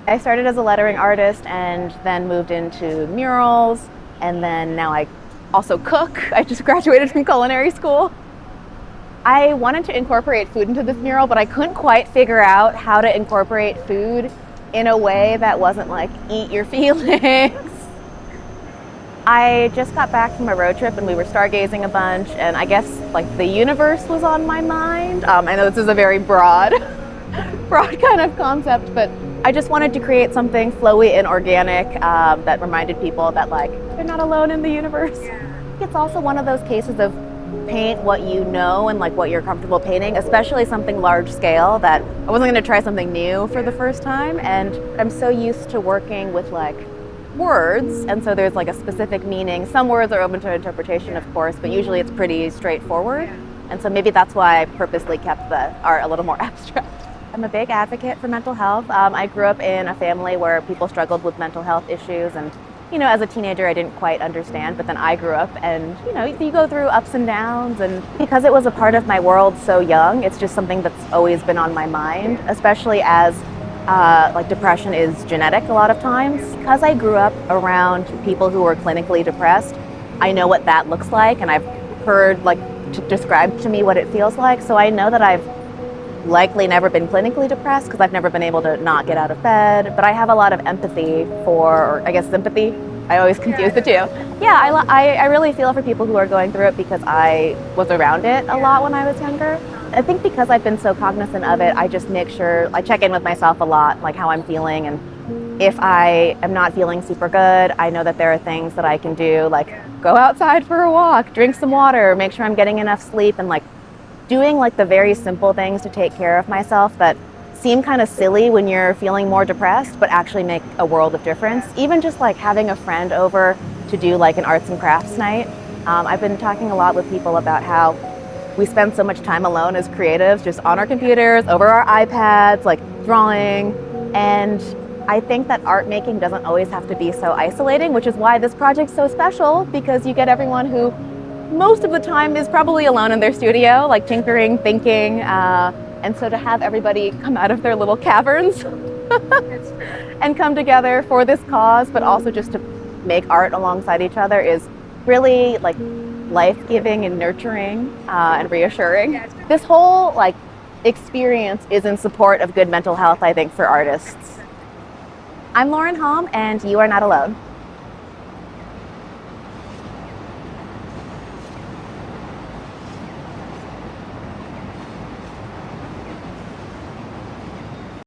I started as a lettering artist and then moved into murals, and then now I also cook. I just graduated from culinary school. I wanted to incorporate food into this mural, but I couldn't quite figure out how to incorporate food in a way that wasn't like, eat your feelings. I just got back from a road trip and we were stargazing a bunch, and I guess like the universe was on my mind. I know this is a very broad kind of concept, but I just wanted to create something flowy and organic that reminded people that like they're not alone in the universe. It's also one of those cases of paint what you know and like what you're comfortable painting, especially something large scale that I wasn't going to try something new for the first time. And I'm so used to working with like words, and so there's like a specific meaning. Some words are open to interpretation, of course, but usually it's pretty straightforward. And so maybe that's why I purposely kept the art a little more abstract. I'm a big advocate for mental health. I grew up in a family where people struggled with mental health issues, and as a teenager I didn't quite understand, but then I grew up and you go through ups and downs, and because it was a part of my world so young, it's just something that's always been on my mind, especially as like depression is genetic a lot of times. Because I grew up around people who were clinically depressed, I know what that looks like, and I've heard like described to me what it feels like, so I know that I've likely never been clinically depressed because I've never been able to not get out of bed, but I have a lot of empathy or I guess sympathy. I always confuse the two. Yeah, I really feel for people who are going through it because I was around it a lot when I was younger. I think because I've been so cognizant of it, I just make sure I check in with myself a lot, like how I'm feeling, and if I am not feeling super good, I know that there are things that I can do, like go outside for a walk, drink some water, make sure I'm getting enough sleep, and like doing like the very simple things to take care of myself that seem kind of silly when you're feeling more depressed, but actually make a world of difference. Even just like having a friend over to do like an arts and crafts night. I've been talking a lot with people about how we spend so much time alone as creatives, just on our computers, over our iPads, like drawing. And I think that art making doesn't always have to be so isolating, which is why this project's so special, because you get everyone who most of the time is probably alone in their studio, like tinkering, thinking, and so to have everybody come out of their little caverns and come together for this cause, but also just to make art alongside each other is really like life-giving and nurturing and reassuring. This whole like experience is in support of good mental health, I think, for artists. I'm Lauren Hom, and you are not alone.